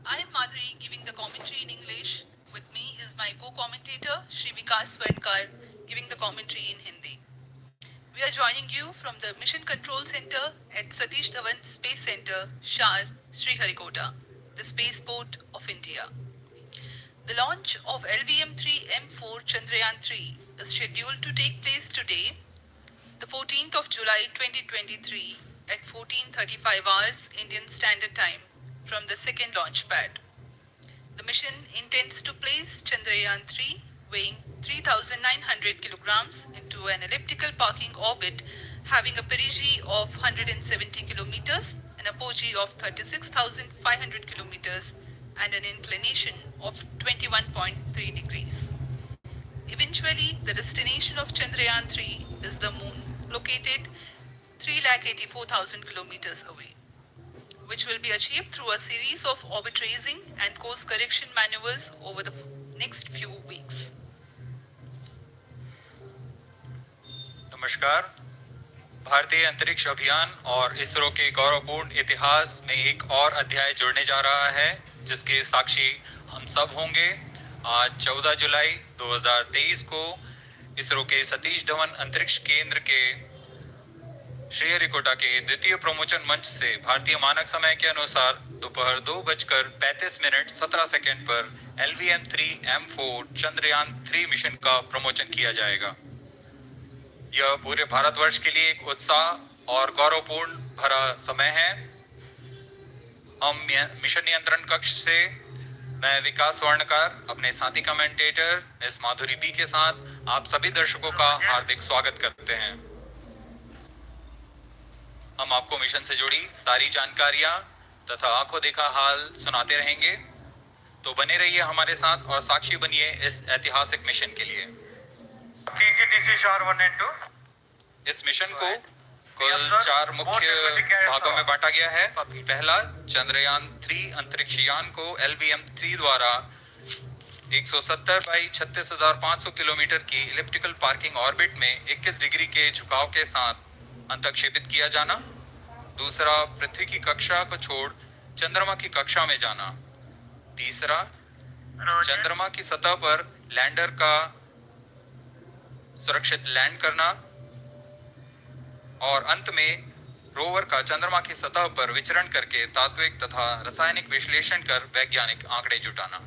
I am Madhuri giving the commentary in English. With me is my co-commentator Shri Vikas Swarnkar giving the commentary in Hindi. We are joining you from the Mission Control Center at Satish Dhawan Space Center, Shar, Sriharikota, the spaceport of India. The launch of LVM-3 M4 Chandrayaan-3 is scheduled to take place today, the 14th of July 2023 at 14:35 hours Indian Standard Time from the second launch pad. The mission intends to place Chandrayaan 3, weighing 3,900 kilograms, into an elliptical parking orbit having a perigee of 170 kilometers, an apogee of 36,500 kilometers, and an inclination of 21.3 degrees. Eventually, the destination of Chandrayaan 3 is the moon, located 3,84,000 kilometers away, which will be achieved through a series of orbit raising and course correction maneuvers over the next few weeks. नमस्कार। भारतीय अंतरिक्ष अभियान और इसरो के गौरवपूर्ण इतिहास में एक और अध्याय जुड़ने जा रहा है, जिसके साक्षी हम सब होंगे। आज 14 जुलाई 2023 को इसरो के सतीश धवन अंतरिक्ष केंद्र के श्रीहरिकोटा के द्वितीय प्रमोचन मंच से भारतीय मानक समय के अनुसार दोपहर 2:35 17 पर LVM-3 M4 चंद्रयान 3 मिशन का प्रमोचन किया जाएगा। यह पूरे भारतवर्ष के लिए एक उत्साह और गौरवपूर्ण भरा समय है। हम मिशन नियंत्रण कक्ष से मैं विकास स्वर्णकार अपने साथी कमेंटेटर मिस माधुरी पी के साथ आप सभी दर्शकों का हार्दिक स्वागत करते हैं। हम आपको मिशन से जुड़ी सारी जानकारियां तथा आंखों देखा हाल सुनाते रहेंगे, तो बने रहिए हमारे साथ और साक्षी बनिए इस ऐतिहासिक मिशन के लिए। इस मिशन को कुल 4 मुख्य भागों में बांटा गया है। पहला, चंद्रयान 3 अंतरिक्ष यान को LVM-3 द्वारा 170 बाई 36,500 किलोमीटर की इलिप्टिकल पार्किंग ऑर्बिट में 21 डिग्री के झुकाव के साथ अंतक्षेपित किया जाना। दूसरा, पृथ्वी की कक्षा को छोड़ चंद्रमा की कक्षा में जाना। तीसरा, चंद्रमा की सतह पर लैंडर का सुरक्षित लैंड करना। और अंत में रोवर का चंद्रमा की सतह पर विचरण करके तात्विक तथा रासायनिक विश्लेषण कर वैज्ञानिक आंकड़े जुटाना।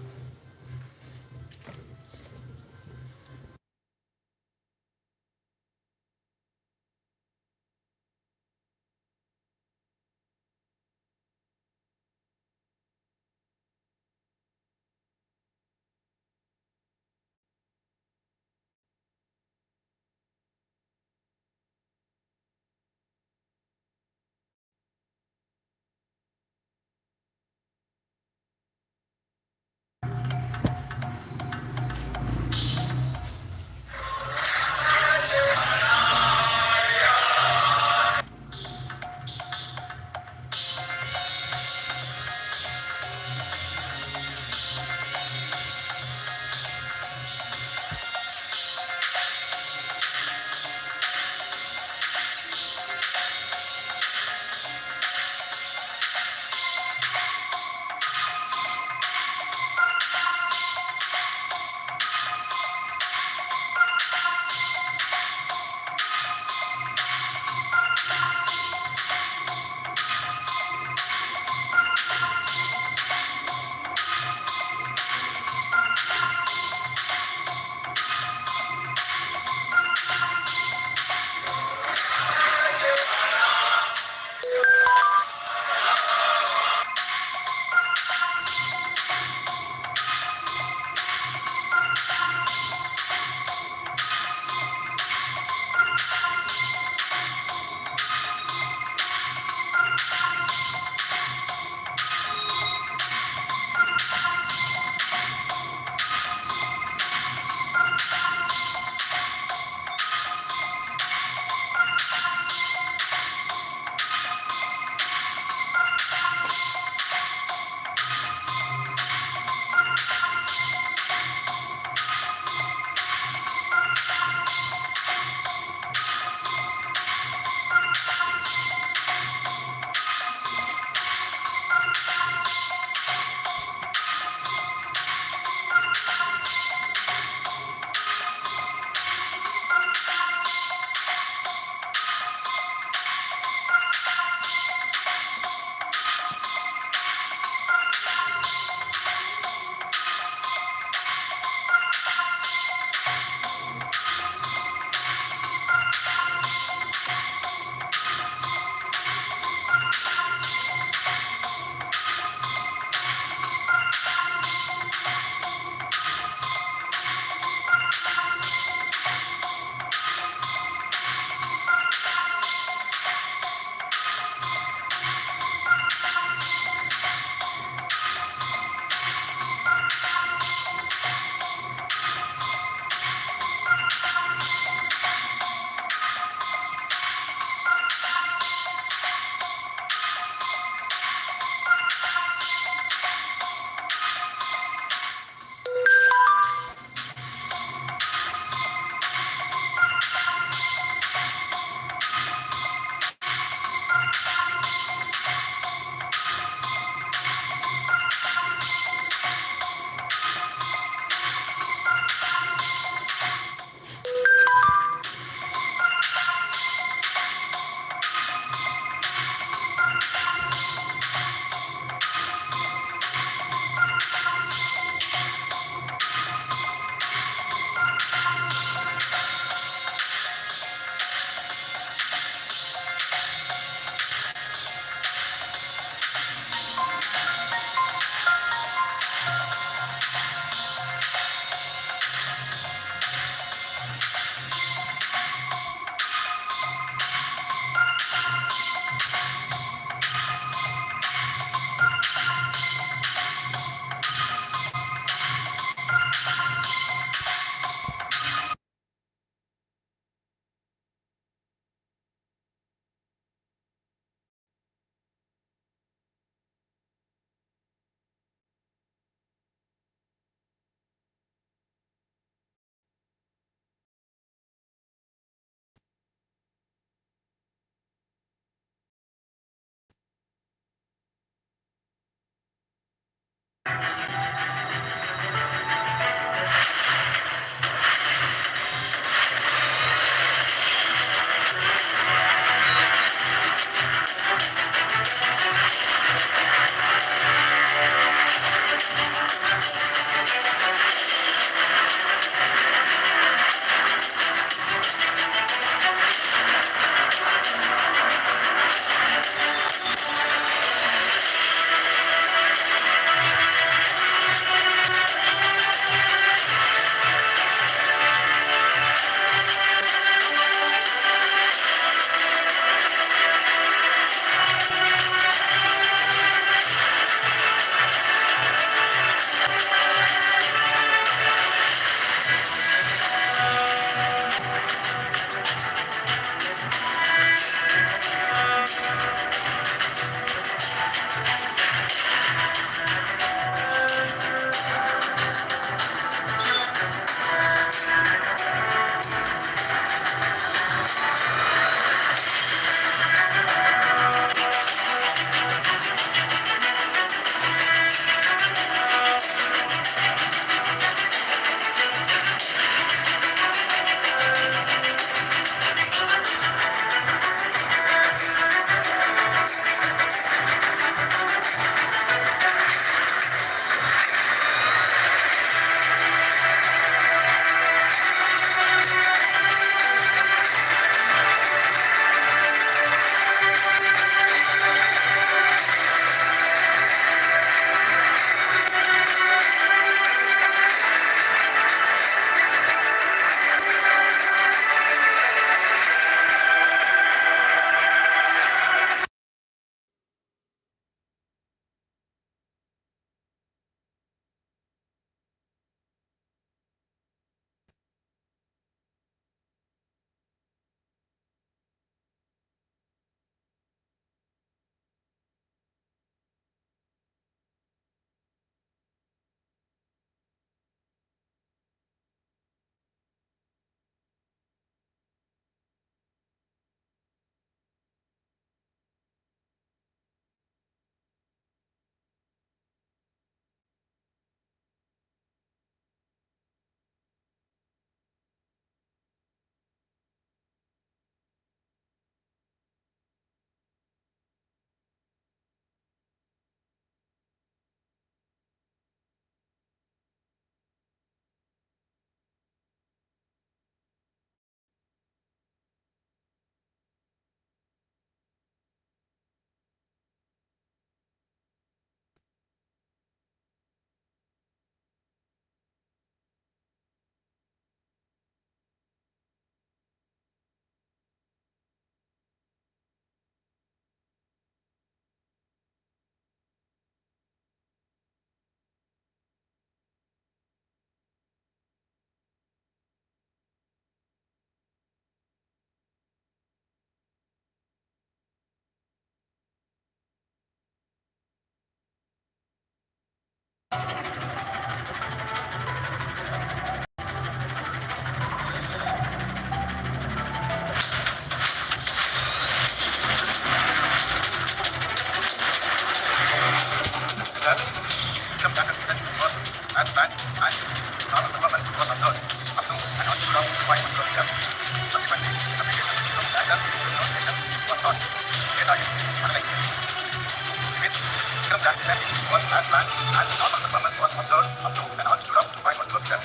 impact and normal performance was observed up to an altitude of 2.1 kilometers.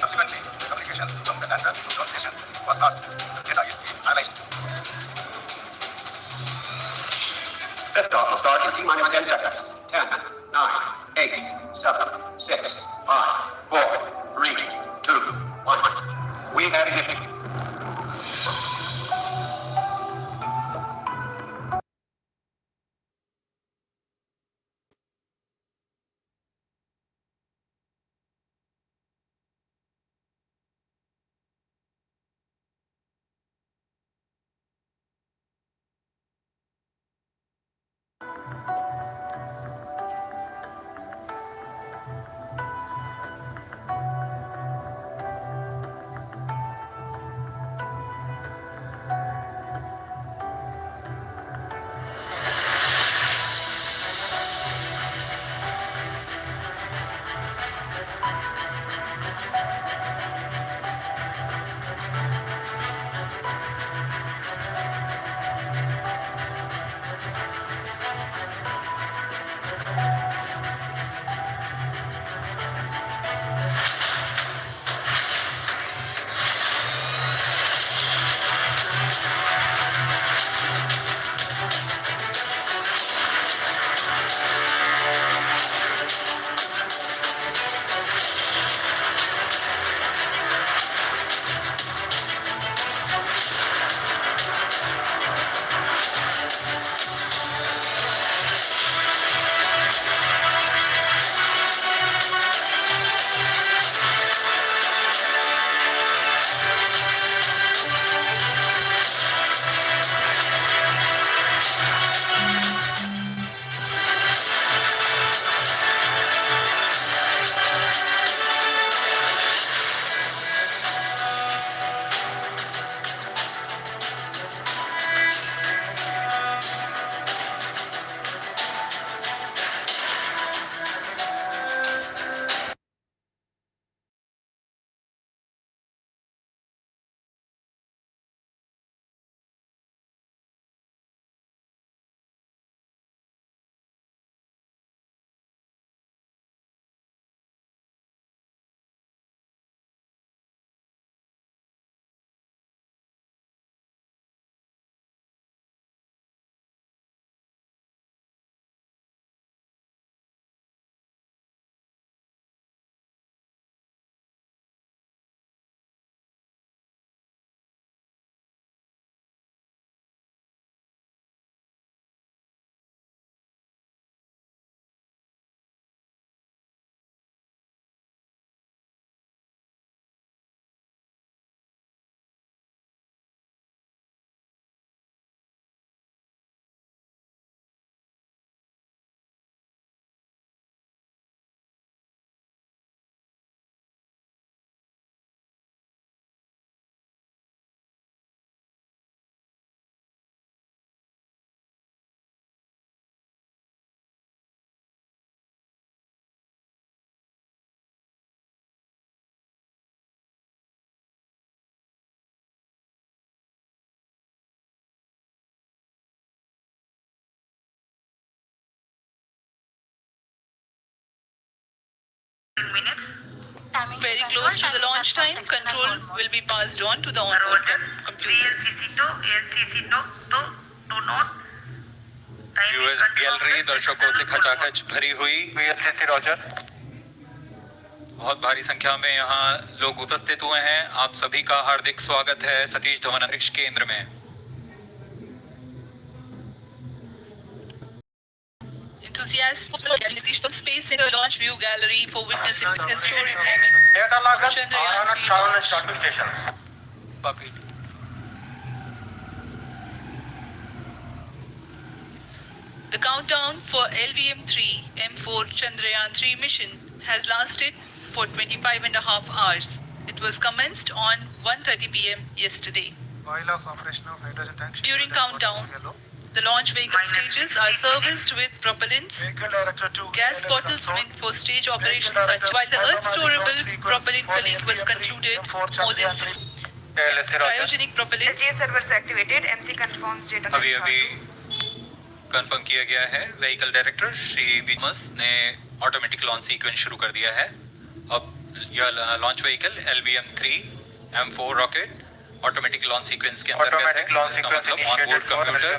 Subsequently, the communication from the lander to ground station was lost. The data is being analyzed. Liftoff will start in T-minus 10 seconds. 10, 9, 8, 7, 6, 5, 4, 3, 2, 1. We have ignition. Minutes. Very close to the launch time, control will be passed on to the onboard computers. Viewers gallery दर्शकों से खचाखच भरी हुई। बहुत भारी संख्या में यहाँ लोग उपस्थित हुए हैं। आप सभी का हार्दिक स्वागत है सतीश धवन अंतरिक्ष केंद्र में। Enthusiasts for space in the launch view gallery for witnessing this historic moment. Chandrayaan 3 launch. The countdown for LVM-3 M4 Chandrayaan 3 mission has lasted for 25 and a half hours. It was commenced on 1:30 p.m. yesterday. During countdown, the launch vehicle stages are serviced with propellants. Gas bottles meant for stage operations while the Earth-storable propellant filling was concluded more than 6 cryogenic propellants. SGS servers activated. MC confirms data. अभी confirm किया गया है। Vehicle director Shri beams ने automatic launch sequence शुरू कर दिया है। अब यह launch vehicle LVM-3 M4 rocket automatic launch sequence के अंतर्गत है। इसका मतलब ऑनबोर्ड कंप्यूटर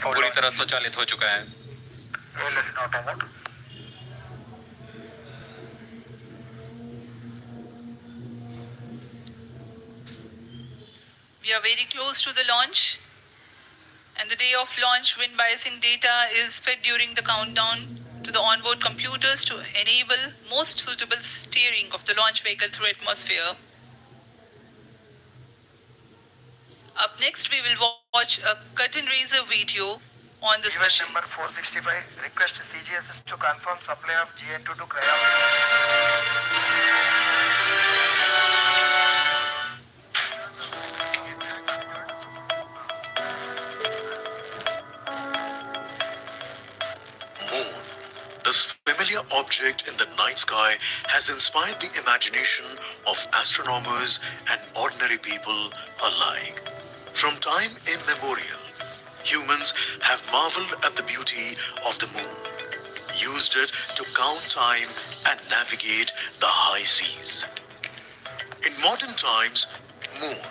पूरी तरह स्वचालित हो चुका है। We are very close to the launch, and the day of launch, wind biasing data is fed during the countdown to the onboard computers to enable most suitable steering of the launch vehicle through atmosphere. Up next, we will watch a curtain raiser video on this mission. Number 465, request CGSS to confirm supply of GN2 to Cryo. Moon, this familiar object in the night sky, has inspired the imagination of astronomers and ordinary people alike. From time immemorial, humans have marveled at the beauty of the moon, used it to count time and navigate the high seas. In modern times, Moon,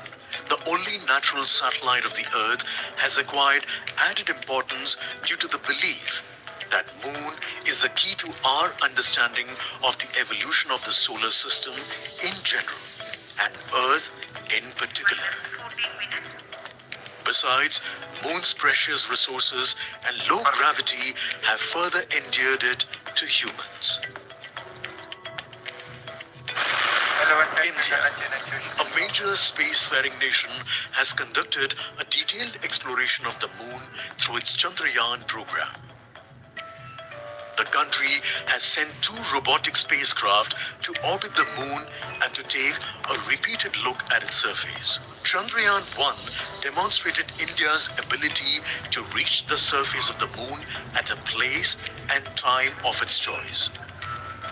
the only natural satellite of the Earth, has acquired added importance due to the belief that Moon is the key to our understanding of the evolution of the solar system in general and Earth in particular. Besides, Moon's precious resources and low gravity have further endeared it to humans. India, a major spacefaring nation, has conducted a detailed exploration of the moon through its Chandrayaan program. The country has sent 2 robotic spacecraft to orbit the moon and to take a repeated look at its surface. Chandrayaan-1 demonstrated India's ability to reach the surface of the moon at a place and time of its choice.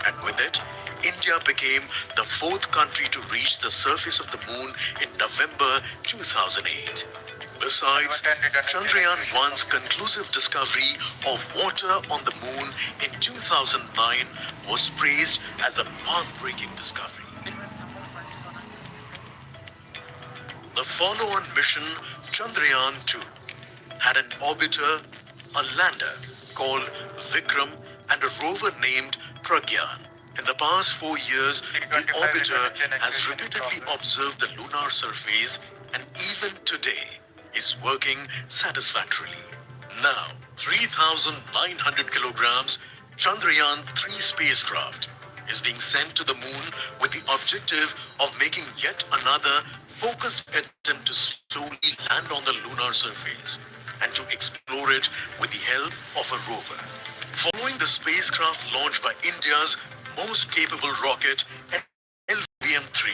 And with it, India became the 4th country to reach the surface of the moon in November 2008. Besides, Chandrayaan-1's conclusive discovery of water on the moon in 2009 was praised as a path-breaking discovery. The follow-on mission, Chandrayaan-2, had an orbiter, a lander called Vikram, and a rover named Pragyan. In the past 4 years, the orbiter has repeatedly observed the lunar surface and even today is working satisfactorily. Now, 3,900 kilograms Chandrayaan-3 spacecraft is being sent to the moon with the objective of making yet another focused attempt to slowly land on the lunar surface and to explore it with the help of a rover. Following the spacecraft launched by India's most capable rocket, LVM-3,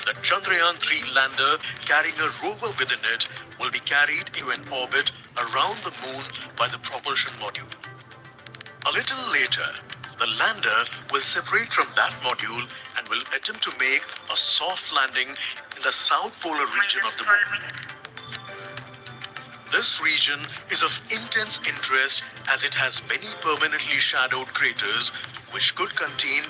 the Chandrayaan-3 lander carrying a rover within it will be carried into an orbit around the moon by the propulsion module. A little later, the lander will separate from that module and will attempt to make a soft landing in the south polar region of the moon. This region is of intense interest as it has many permanently shadowed craters which could contain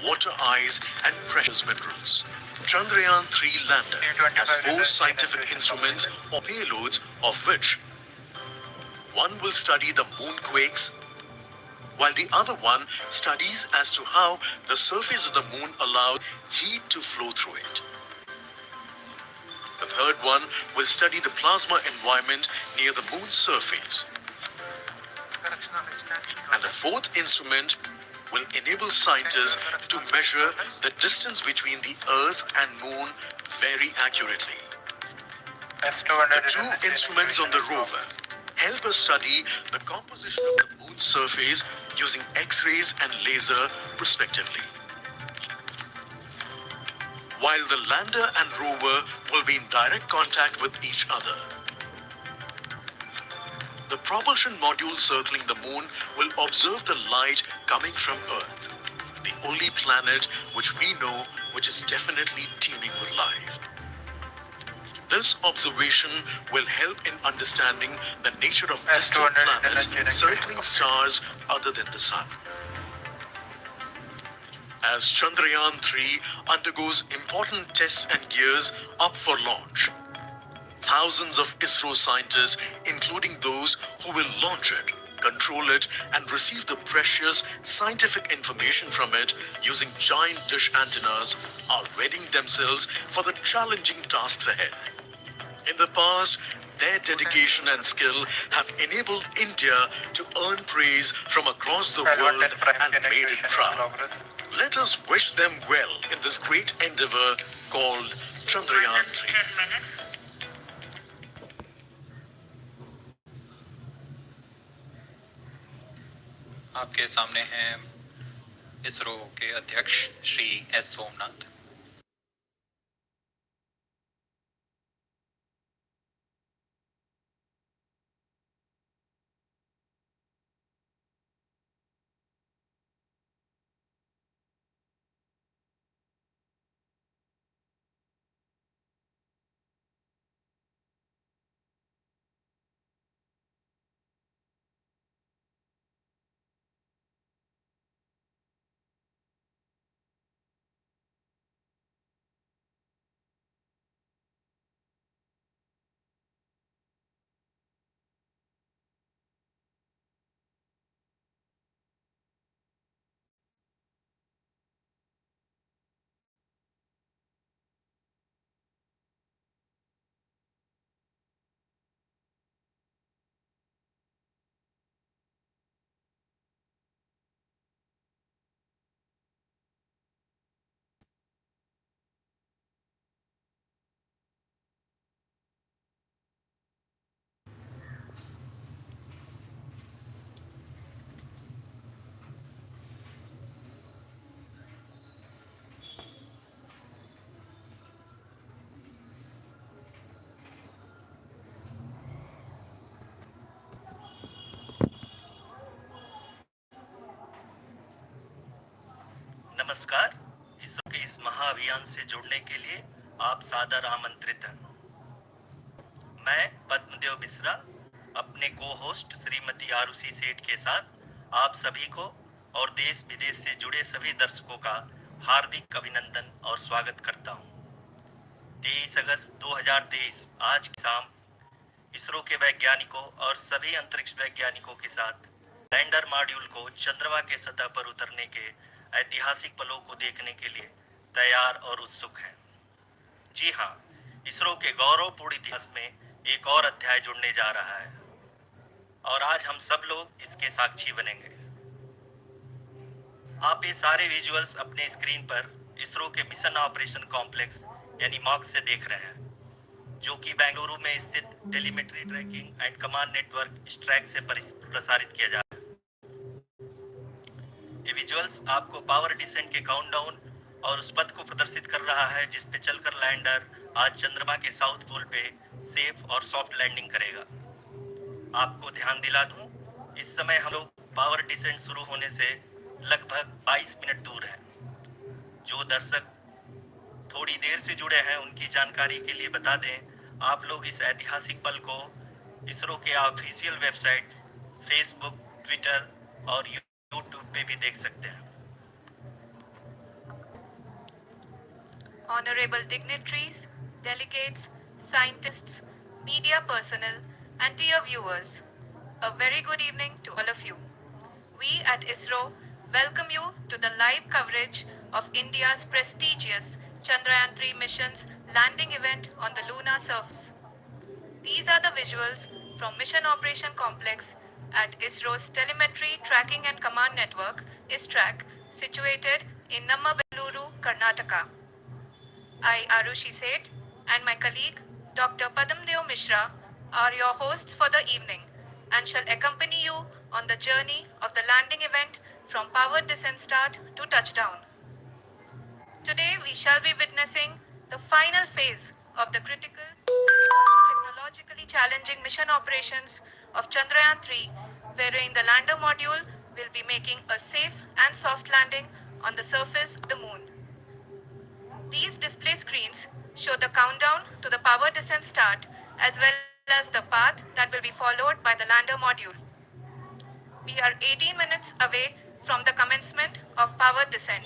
water ice and precious minerals. Chandrayaan-3 lander has 4 scientific instruments or payloads, of which one will study the moonquakes, while the other one studies as to how the surface of the moon allows heat to flow through it. The third one will study the plasma environment near the moon's surface. And the 4th instrument will enable scientists to measure the distance between the Earth and Moon very accurately. The 2 instruments on the rover help us study the composition of the moon's surface using X-rays and laser respectively. While the lander and rover will be in direct contact with each other. The propulsion module circling the moon will observe the light coming from Earth, the only planet which we know which is definitely teeming with life. This observation will help in understanding the nature of S200 distant planets intelligent circling stars other than the Sun. As Chandrayaan 3 undergoes important tests and gears up for launch, thousands of ISRO scientists, including those who will launch it, control it, and receive the precious scientific information from it using giant dish antennas, are readying themselves for the challenging tasks ahead. In the past, their dedication and skill have enabled India to earn praise from across the world L110 prime and made it penetration in proud. progress. Let us wish them well in this great endeavor called Chandrayaan 3. आपके सामने हैं इसरो के अध्यक्ष Shri S Somnath. नमस्कार। इसरो के इस महाअभियान से जुड़ने के लिए आप सादर आमंत्रित हैं। मैं पद्मदेव मिश्रा अपने को होस्ट श्रीमती आरुषि सेठ के साथ आप सभी को और देश विदेश से जुड़े सभी दर्शकों का हार्दिक अभिनंदन और स्वागत करता हूं। 23 अगस्त 2023 आज की शाम इसरो के वैज्ञानिकों और सभी अंतरिक्ष वैज्ञानिकों के साथ लैंडर मॉड्यूल को चंद्रमा के सतह पर उतरने के ऐतिहासिक पलों को देखने के लिए तैयार और उत्सुक हैं। जी हाँ, इसरो के गौरवपूर्ण इतिहास में एक और अध्याय जुड़ने जा रहा है और आज हम सब लोग इसके साक्षी बनेंगे। आप ये सारे विजुअल्स अपने स्क्रीन पर इसरो के मिशन ऑपरेशन कॉम्प्लेक्स यानी मॉक से देख रहे हैं, जो कि बेंगलुरु में स्थित telemetry tracking and command network ISTRAC से प्रसारित किया जा रहा है। ये विजुअल्स आपको पावर डिसेंट के काउंटडाउन और उस पथ को प्रदर्शित कर रहा है जिस पे चलकर लैंडर आज चंद्रमा के साउथ पोल पे सेफ और सॉफ्ट लैंडिंग करेगा। आपको ध्यान दिला दूं, इस समय हम लोग पावर डिसेंट शुरू होने से लगभग 22 मिनट दूर हैं। जो दर्शक थोड़ी देर से जुड़े हैं उनकी जानकारी के लिए बता दें, आप लोग इस ऐतिहासिक पल को इसरो के ऑफिशियल वेबसाइट, फेसबुक, ट्विटर और यूट्यूब पे भी देख सकते हैं। Honorable dignitaries, delegates, scientists, media personnel, and dear viewers, a very good evening to all of you. We at ISRO welcome you to the live coverage of India's prestigious Chandrayaan 3 mission's landing event on the lunar surface. These are the visuals from Mission Operation Complex at ISRO's Telemetry Tracking and Command Network, ISTRAC, situated in Nammabengaluru, Karnataka. I, Arushi Seth, and my colleague, Dr. Padamdeo Mishra, are your hosts for the evening and shall accompany you on the journey of the landing event from powered descent start to touchdown. Today, we shall be witnessing the final phase of the critical, most technologically challenging mission operations of Chandrayaan 3, wherein the lander module will be making a safe and soft landing on the surface of the moon. These display screens show the countdown to the power descent start as well as the path that will be followed by the lander module. We are 18 minutes away from the commencement of power descent.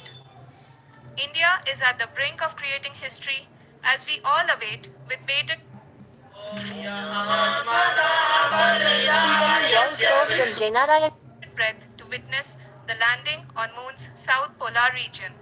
India is at the brink of creating history as we all await with bated breath to witness the landing on Moon's south polar region.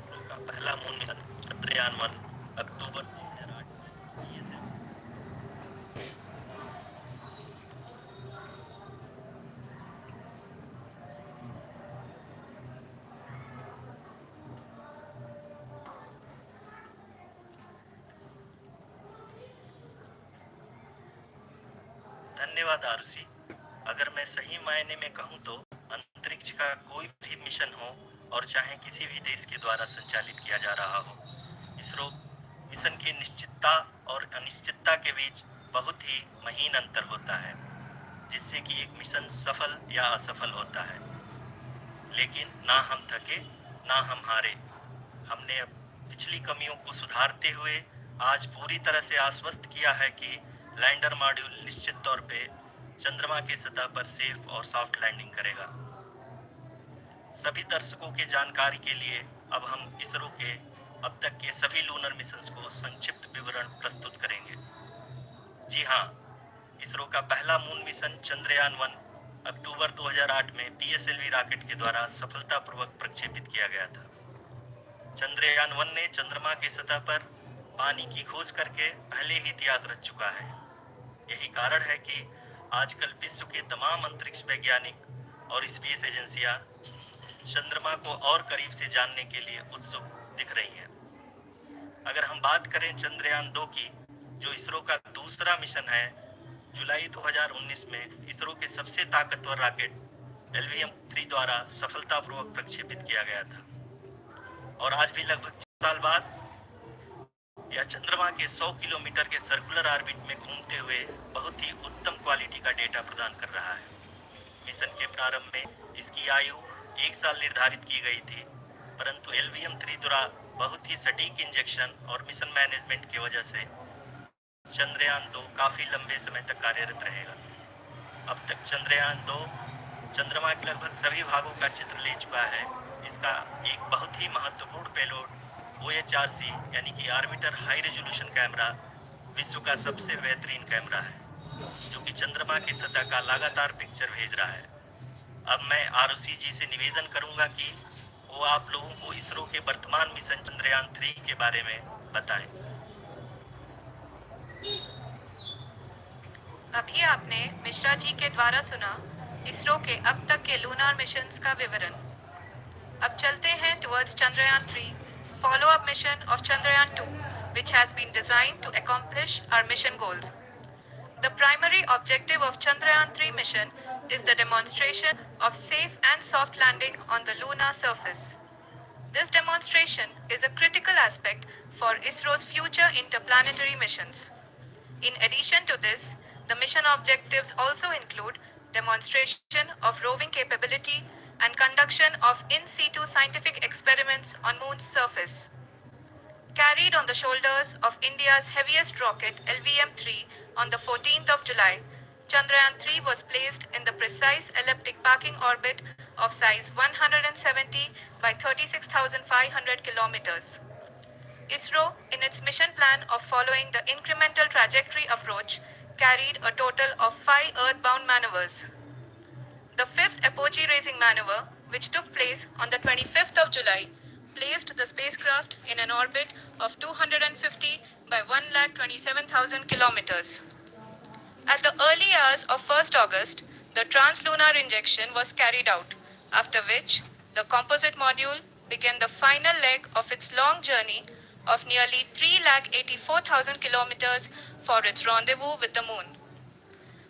ISRO का पहला moon mission Chandrayaan 1 अक्टूबर 2008 में ISRO धन्यवाद आरुषि। अगर मैं सही मायने में कहूँ तो अंतरिक्ष का कोई भी मिशन हो और चाहे किसी भी देश के द्वारा संचालित किया जा रहा हो, इसरो मिशन की निश्चितता और अनिश्चितता के बीच बहुत ही महीन अंतर होता है, जिससे कि एक मिशन सफल या असफल होता है। लेकिन ना हम थके ना हम हारे। हमने अब पिछली कमियों को सुधारते हुए आज पूरी तरह से आश्वस्त किया है कि लैंडर मॉड्यूल निश्चित तौर पे चंद्रमा की सतह पर सेफ और सॉफ्ट लैंडिंग करेगा। सभी दर्शकों के जानकारी के लिए अब हम इसरो के अब तक के सभी लूनर मिशंस को संक्षिप्त विवरण प्रस्तुत करेंगे। जी हाँ, इसरो का पहला मून मिशन चंद्रयान 1 अक्टूबर 2008 में PSLV रॉकेट के द्वारा सफलतापूर्वक प्रक्षेपित किया गया था। चंद्रयान 1 ने चंद्रमा की सतह पर पानी की खोज करके पहले ही इतिहास रच चुका है। यही कारण है कि आजकल विश्व के तमाम अंतरिक्ष वैज्ञानिक और स्पेस एजेंसियां चंद्रमा को और करीब से जानने के लिए उत्सुक दिख रही हैं। अगर हम बात करें चंद्रयान 2 की, जो इसरो का दूसरा मिशन है, जुलाई 2019 में इसरो के सबसे ताकतवर रॉकेट LVM-3 द्वारा सफलतापूर्वक प्रक्षेपित किया गया था और आज भी लगभग 4 साल बाद यह चंद्रमा के 100 किलोमीटर के सर्कुलर ऑर्बिट में घूमते हुए बहुत ही उत्तम क्वालिटी का डेटा प्रदान कर रहा है। मिशन के प्रारंभ में इसकी आयु 1 साल निर्धारित की गई थी, परंतु LVM-3 द्वारा बहुत ही सटीक इंजेक्शन और मिशन मैनेजमेंट की वजह से चंद्रयान 2 काफी लंबे समय तक कार्यरत रहेगा। अब तक चंद्रयान 2 चंद्रमा के लगभग सभी भागों का चित्र ले चुका है। इसका एक बहुत ही महत्वपूर्ण पेलोड OHRC यानी कि ऑर्बिटर हाई रेजोल्यूशन कैमरा विश्व का सबसे बेहतरीन कैमरा है, जो कि चंद्रमा की सतह का लगातार पिक्चर भेज रहा है। अब मैं आरुषि जी से निवेदन करूंगा कि वो आप लोगों को इसरो के वर्तमान मिशन चंद्रयान 3 के बारे में बताएं। अभी आपने मिश्रा जी के द्वारा सुना इसरो के अब तक के लूनार मिशंस का विवरण। अब चलते हैं towards Chandrayaan 3, follow-up mission of Chandrayaan 2, which has been designed to accomplish our mission goals. The primary objective of Chandrayaan 3 mission is the demonstration of safe and soft landing on the lunar surface. This demonstration is a critical aspect for ISRO's future interplanetary missions. In addition to this, the mission objectives also include demonstration of roving capability and conduction of in situ scientific experiments on Moon's surface. Carried on the shoulders of India's heaviest rocket LVM-3 on the 14th of July, Chandrayaan 3 was placed in the precise elliptic parking orbit of size 170 by 36,500 kilometers. ISRO, in its mission plan of following the incremental trajectory approach, carried a total of 5 earthbound maneuvers. The fifth apogee raising maneuver, which took place on the 25th of July, placed the spacecraft in an orbit of 250 by 1,27,000 kilometers. At the early hours of 1st August, the translunar injection was carried out, after which The composite module began the final leg of its long journey of nearly 3,84,000 kilometers for its rendezvous with the moon.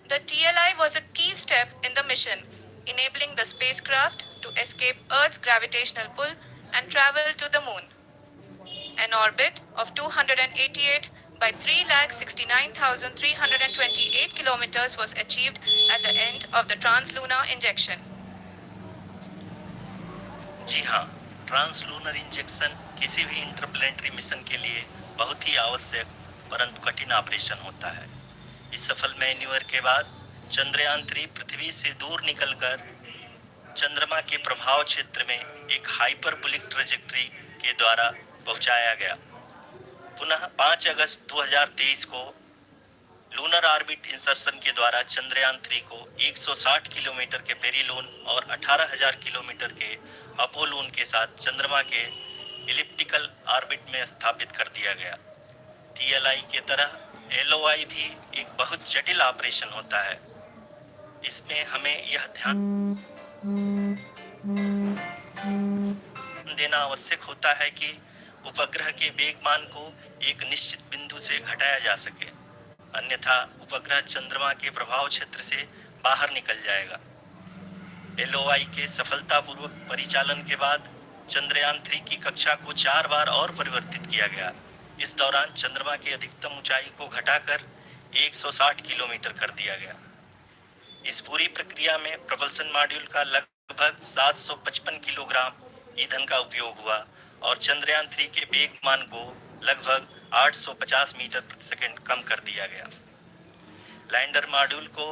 The TLI was a key step in the mission, enabling the spacecraft to escape Earth's gravitational pull and travel to the moon. An orbit of 288 by 3,69,328 kilometers was achieved at the end of the translunar injection. जी हाँ, translunar injection किसी भी interplanetary mission के लिए बहुत ही आवश्यक परंतु कठिन operation होता है। इस सफल मैन्यूवर के बाद चंद्रयान 3 पृथ्वी से दूर निकलकर चंद्रमा के प्रभाव क्षेत्र में एक हाइपरबोलिक ट्रेजेक्टरी के द्वारा पहुंचाया गया। पुनः 5 अगस्त 2023 को लूनर ऑर्बिट इंसर्शन के द्वारा चंद्रयान 3 को 160 किलोमीटर के पेरीलून और 18,000 किलोमीटर के अपोलून के साथ चंद्रमा के इलिप्टिकल ऑर्बिट में स्थापित कर दिया गया। टीएलआई के तरह एलओआई भी एक बहुत जटिल ऑपरेशन होता है। इसमें हमें यह ध्यान देना आवश्यक होता है कि उपग्रह के वेगमान को एक निश्चित बिंदु से घटाया जा सके, अन्यथा उपग्रह चंद्रमा के प्रभाव क्षेत्र से बाहर निकल जाएगा। एलओआई के सफलतापूर्वक परिचालन के बाद चंद्रयान 3 की कक्षा को 4 बार और परिवर्तित किया गया। इस दौरान चंद्रमा की अधिकतम ऊंचाई को घटाकर 160 किलोमीटर कर दिया गया। इस पूरी प्रक्रिया में प्रपल्सन मॉड्यूल का लगभग 755 किलोग्राम ईंधन का उपयोग हुआ और चंद्रयान 3 के वेग मान को लगभग 850 मीटर प्रति सेकंड कम कर दिया गया। लैंडर मॉड्यूल को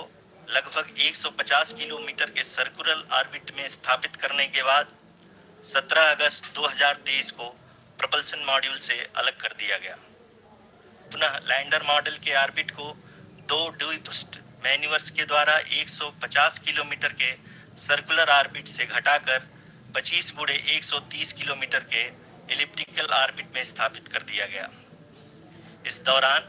लगभग 150 किलोमीटर के सर्कुलर ऑर्बिट में स्थापित करने के बाद 17 अगस्त 2023 को प्रपल्सन मॉड्यूल से अलग कर दिया गया। पुनः लैंडर मॉडल के ऑर्बिट को 2 ड्यूबूस्ट मैन्यूवर्स के द्वारा 150 किलोमीटर के सर्कुलर ऑर्बिट से घटाकर 25 गुणे 130 किलोमीटर के एलिप्टिकल ऑर्बिट में स्थापित कर दिया गया। इस दौरान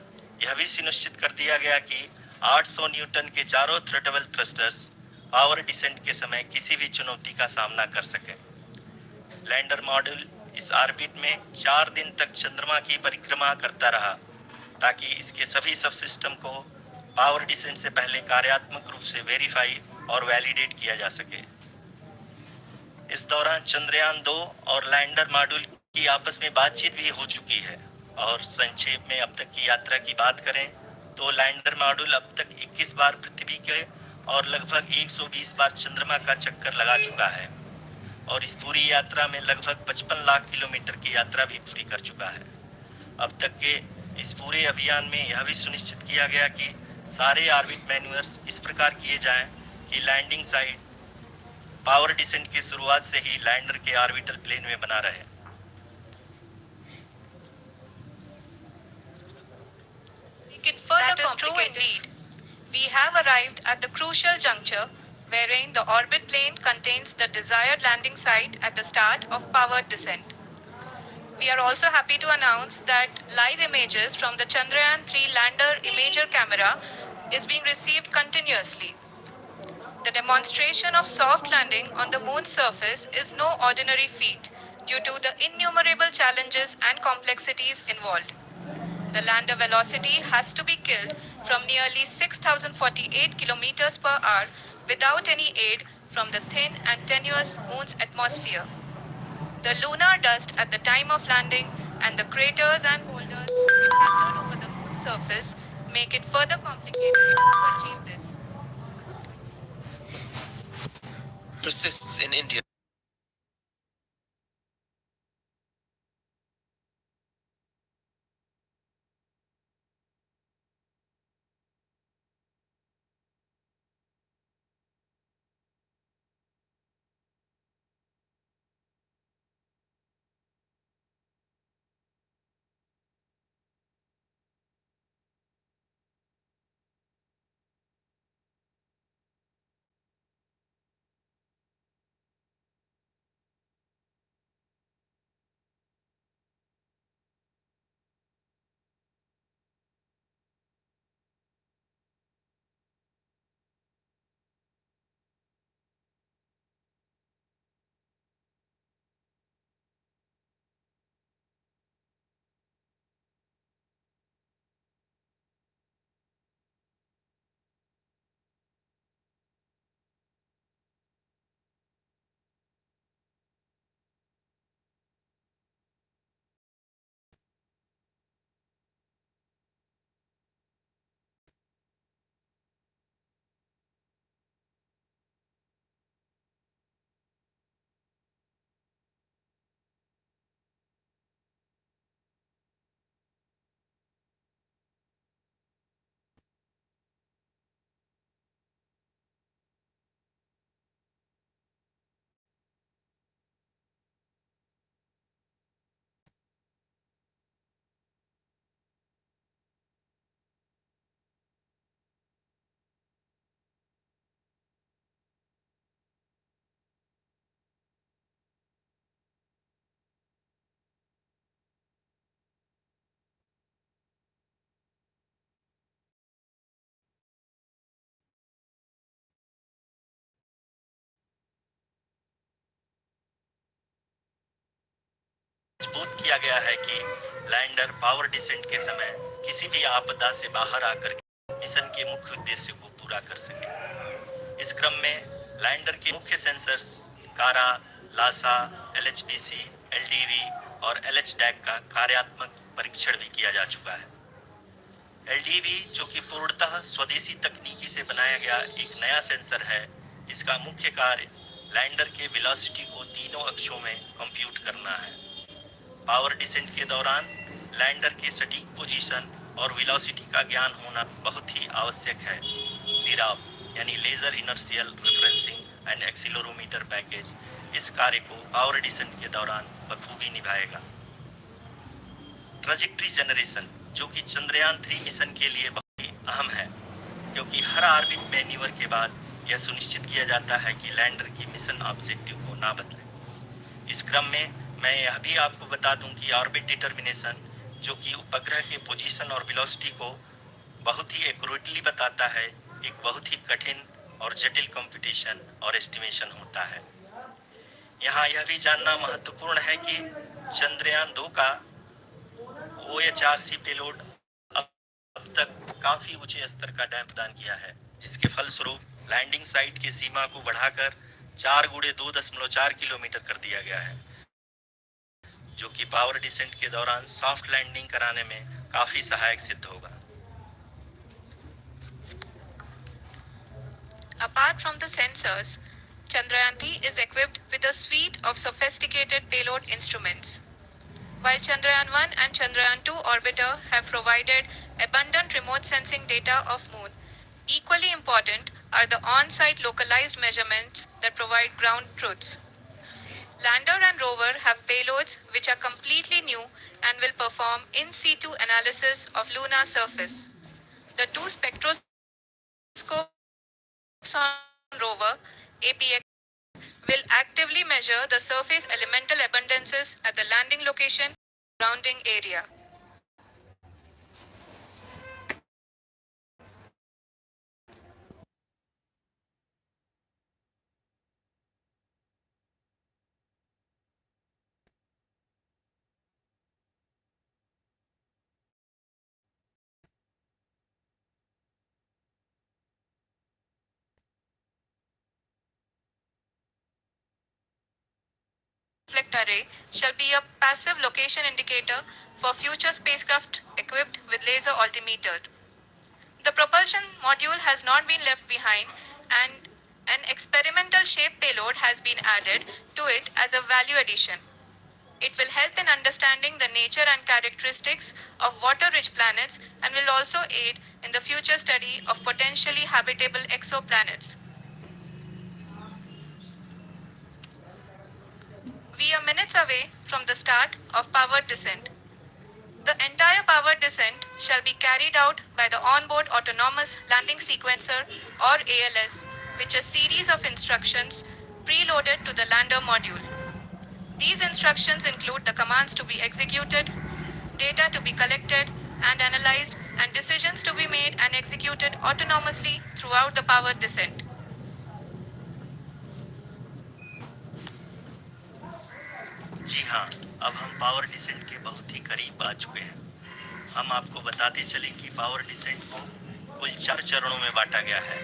यह भी सुनिश्चित कर दिया गया कि 800 न्यूटन के चारों थ्रटेबल थ्रस्टर्स पावर डिसेंट के समय किसी भी चुनौती का सामना कर सके। लैंडर मॉड्यूल इस ऑर्बिट में 4 दिन तक चंद्रमा की परिक्रमा करता रहा ताकि इसके सभी सब सिस्टम को पावर डिसेंट से पहले कार्यात्मक रूप से वेरीफाई और वैलिडेट किया जा सके। इस दौरान चंद्रयान 2 और लैंडर मॉड्यूल की आपस में बातचीत भी हो चुकी है। और संक्षेप में अब तक की यात्रा की बात करें तो लैंडर मॉड्यूल अब तक 21 बार पृथ्वी के और लगभग 120 बार चंद्रमा का चक्कर लगा चुका है और इस पूरी यात्रा में लगभग 55 लाख किलोमीटर की यात्रा भी पूरी कर चुका है। अब तक के इस पूरे अभियान में यह भी सुनिश्चित किया गया कि सारे ऑर्बिट मैन्यूवर्स इस प्रकार किए जाएं कि लैंडिंग साइट पावर डिसेंट की शुरुआत से ही लैंडर के ऑर्बिटल प्लेन में बना रहे। That is true indeed. We have arrived at the crucial juncture wherein the orbit plane contains the desired landing site at the start of powered descent. We are also happy to announce that live images from the Chandrayaan 3 lander imager camera is being received continuously. The demonstration of soft landing on the moon's surface is no ordinary feat due to the innumerable challenges and complexities involved. The lander velocity has to be killed from nearly 6,048 kilometers per hour without any aid from the thin and tenuous moon's atmosphere. The lunar dust at the time of landing and the craters and boulders scattered over the moon's surface make it further complicated to achieve this. Persists in India. मजबूत किया गया है कि lander power descent के समय किसी भी आपदा से बाहर आकर मिशन के मुख्य उद्देश्य को पूरा कर सके। इस क्रम में लैंडर के मुख्य सेंसर्स कारा, लासा, एलएचपीसी, एलडीवी और एलएचडैक का कार्यात्मक परीक्षण भी किया जा चुका है। एलडीवी, जो कि पूर्णतः स्वदेशी तकनीकी से बनाया गया एक नया सेंसर है, इसका मुख्य कार्य लैंडर के वेलोसिटी को तीनों अक्षों में कंप्यूट करना है। पावर डिसेंट के दौरान लैंडर के सटीक पोजीशन और वेलोसिटी का ज्ञान होना बहुत ही आवश्यक है। लिराव यानी laser inertial referencing and accelerometer package इस कार्य को पावर डिसेंट के दौरान बखूबी निभाएगा। ट्रैजेक्टरी जनरेशन, जो कि चंद्रयान 3 मिशन के लिए बहुत ही अहम है, क्योंकि हर ऑर्बिट मैन्यूवर के बाद यह सुनिश्चित किया जाता है कि लैंडर की मिशन ऑब्जेक्टिव को ना बदले। इस क्रम में मैं यह भी आपको बता दूं कि ऑर्बिट डिटर्मिनेशन, जो कि उपग्रह के पोजीशन और वेलोसिटी को बहुत ही एक्यूरेटली बताता है, एक बहुत ही कठिन और जटिल कंप्यूटेशन और एस्टिमेशन होता है। यहाँ यह भी जानना महत्वपूर्ण है कि चंद्रयान 2 का OHRC पेलोड अब तक काफी ऊंचे स्तर का डैम्प दान किया है, जिसके फलस्वरूप लैंडिंग साइट की सीमा को बढ़ाकर 4 गुणे 2.4 किलोमीटर कर दिया गया है, जो कि पावर डिसेंट के दौरान सॉफ्ट लैंडिंग कराने में काफी सहायक सिद्ध होगा। Apart from the sensors, Chandrayaan 3 is equipped with a suite of sophisticated payload instruments. While Chandrayaan 1 and Chandrayaan 2 orbiter have provided abundant remote sensing data of Moon, equally important are the on-site localized measurements that provide ground truths. Lander and rover have payloads which are completely new and will perform in situ analysis of lunar surface. The two spectroscopes on rover, APX, will actively measure the surface elemental abundances at the landing location and surrounding area. Reflect array shall be a passive location indicator for future spacecraft equipped with laser altimeter. The propulsion module has not been left behind, and an experimental shape payload has been added to it as a value addition. It will help in understanding the nature and characteristics of water-rich planets and will also aid in the future study of potentially habitable exoplanets. We are minutes away from the start of powered descent. The entire powered descent shall be carried out by the onboard autonomous landing sequencer or ALS, which is a series of instructions preloaded to the lander module. These instructions include the commands to be executed, data to be collected and analyzed, and decisions to be made and executed autonomously throughout the powered descent. जी हाँ, अब हम power descent के बहुत ही करीब आ चुके हैं। हम आपको बताते चलें कि पावर डिसेंट को कुल 4 चरणों में बांटा गया है।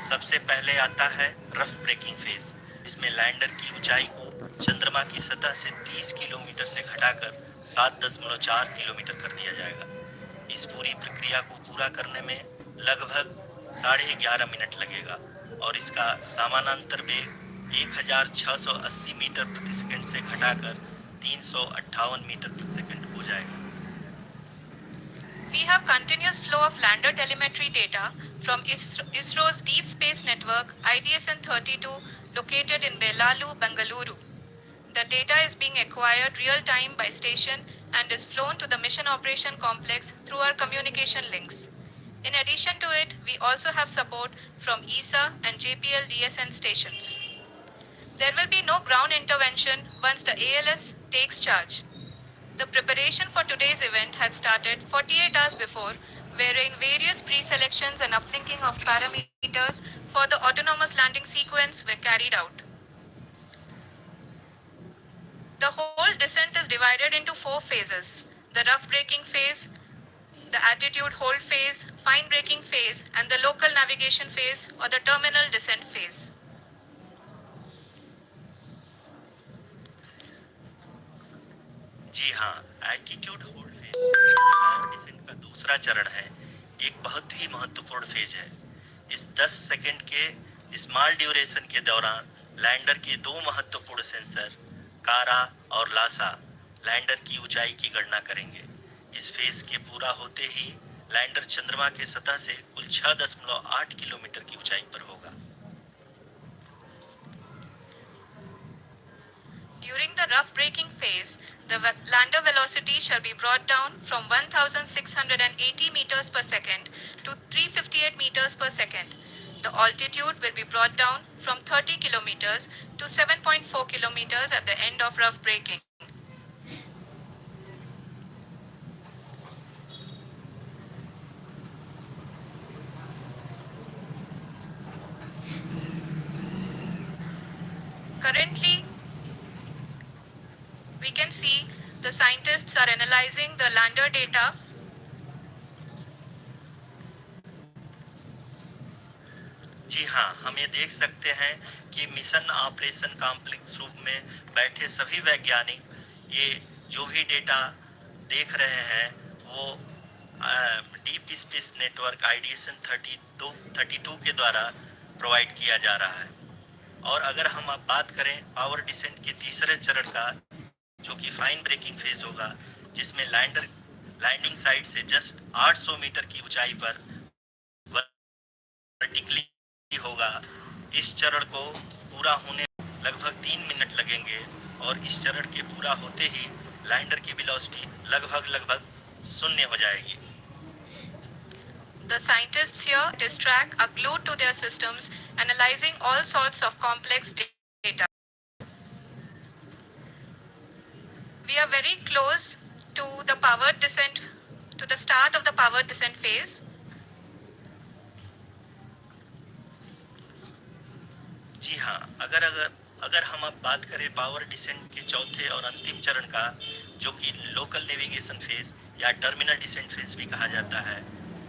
सबसे पहले आता है रफ ब्रेकिंग फेज। इसमें लैंडर की ऊंचाई को चंद्रमा की सतह से 30 किलोमीटर से घटाकर 7.4 किलोमीटर कर दिया जाएगा। इस पूरी प्रक्रिया को पूरा करने में लगभग 11.5 मिनट लगेगा और इसका समानांतर वेग 1680 मीटर प्रति सेकंड से घटाकर 358 मीटर प्रति सेकंड हो जाएगा। We have continuous flow of lander telemetry data from ISRO's Deep Space Network IDSN-32 located in Belalu, Bengaluru. The data is being acquired real-time by station and is flown to the Mission Operation Complex through our communication links. In addition to it, we also have support from ESA and JPL DSN stations. There will be no ground intervention once the ALS takes charge. The preparation for today's event had started 48 hours before, wherein various pre-selections and uplinking of parameters for the autonomous landing sequence were carried out. The whole descent is divided into 4 phases: the rough braking phase, the attitude hold phase, fine braking phase, and the local navigation phase or the terminal descent phase. जी हाँ, altitude hold phase power descent का दूसरा चरण है। एक बहुत ही महत्वपूर्ण phase है। इस 10 सेकंड के स्मॉल ड्यूरेशन के दौरान लैंडर के दो महत्वपूर्ण सेंसर कारा और लासा लैंडर की ऊंचाई की गणना करेंगे। इस फेज के पूरा होते ही लैंडर चंद्रमा के सतह से कुल 6.8 किलोमीटर की ऊंचाई पर होगा। During the rough braking phase, the lander velocity shall be brought down from 1680 meters per second to 358 meters per second. The altitude will be brought down from 30 kilometers to 7.4 kilometers at the end of rough braking. Currently, we can see the scientists are analyzing the lander data. जी हाँ, हम ये देख सकते हैं कि mission operation complex रूप में बैठे सभी वैज्ञानिक ये जो भी डेटा देख रहे हैं वो डीप स्पेस नेटवर्क आईडीएसन 32 के द्वारा प्रोवाइड किया जा रहा है। और अगर हम अब बात करें पावर डिसेंट के तीसरे चरण का, जो कि फाइन ब्रेकिंग फेज होगा, जिसमें लैंडिंग साइट से जस्ट 800 मीटर की ऊंचाई पर वर्टिकली होगा। इस चरण को पूरा होने लगभग 3 मिनट लगेंगे और इस चरण के पूरा होते ही लैंडर की वेलोसिटी लगभग शून्य हो जाएगी। The scientists here is track are glued to their systems, analyzing all sorts of complex data. We are very close to the power descent, to the start of the power descent phase. जी हाँ, अगर हम अब बात करें power descent के चौथे और अंतिम चरण का, जो कि लोकल नेविगेशन फेज या टर्मिनल डिसेंट फेज भी कहा जाता है,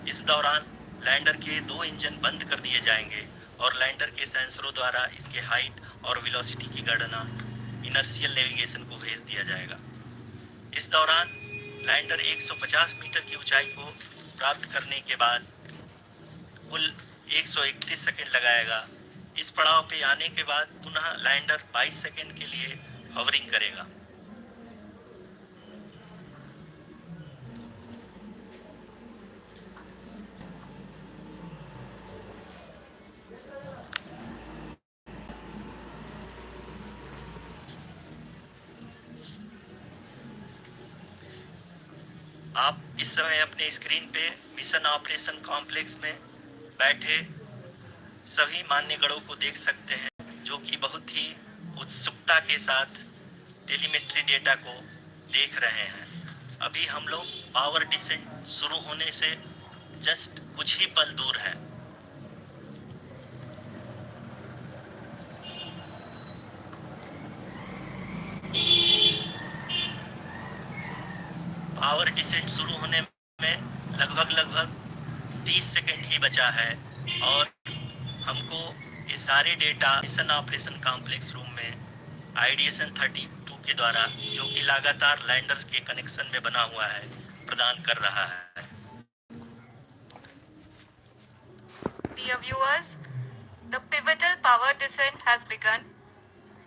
इस दौरान लैंडर के 2 इंजन बंद कर दिए जाएंगे और लैंडर के सेंसरों द्वारा इसके हाइट और वेलोसिटी की गणना इनर्शियल नेविगेशन को भेज दिया जाएगा। इस दौरान लैंडर 150 मीटर की ऊंचाई को प्राप्त करने के बाद कुल 131 सेकंड लगाएगा। इस पड़ाव पे आने के बाद पुनः लैंडर 22 सेकंड के लिए हवरिंग करेगा। आप इस समय अपने स्क्रीन पे मिशन ऑपरेशन कॉम्प्लेक्स में बैठे सभी मान्यगणों को देख सकते हैं, जो कि बहुत ही उत्सुकता के साथ टेलीमेट्री डेटा को देख रहे हैं। अभी हम लोग पावर डिसेंट शुरू होने से जस्ट कुछ ही पल दूर हैं। पावर डिसेंट शुरू होने में लगभग 30 सेकंड ही बचा है और हमको ये सारे data mission operation complex room में आईडीएसन 32 के द्वारा, जो कि लगातार लैंडर के कनेक्शन में बना हुआ है, प्रदान कर रहा है। Dear viewers, the pivotal power descent has begun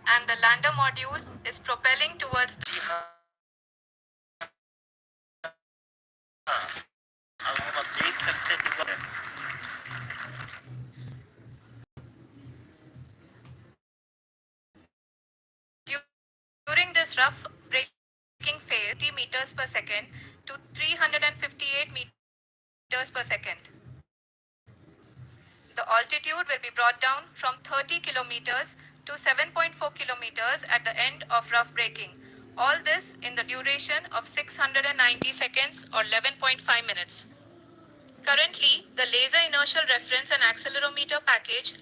and the lander module is propelling towards जी हाँ, अब हम अब देख सकते हैं during this rough braking phase 30 meters per second to 358 meters per second. The altitude will be brought down from 30 kilometers to 7.4 kilometers at the end of rough braking. All this in the duration of 690 seconds or 11.5 minutes. Currently, the laser inertial reference and accelerometer package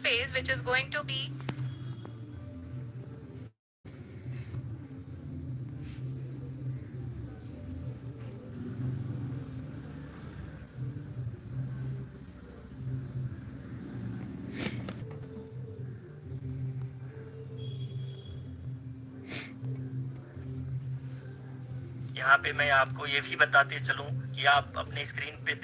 phase, which is going to be यहाँ पे मैं आपको ये भी बताते चलूं कि आप अपने स्क्रीन पे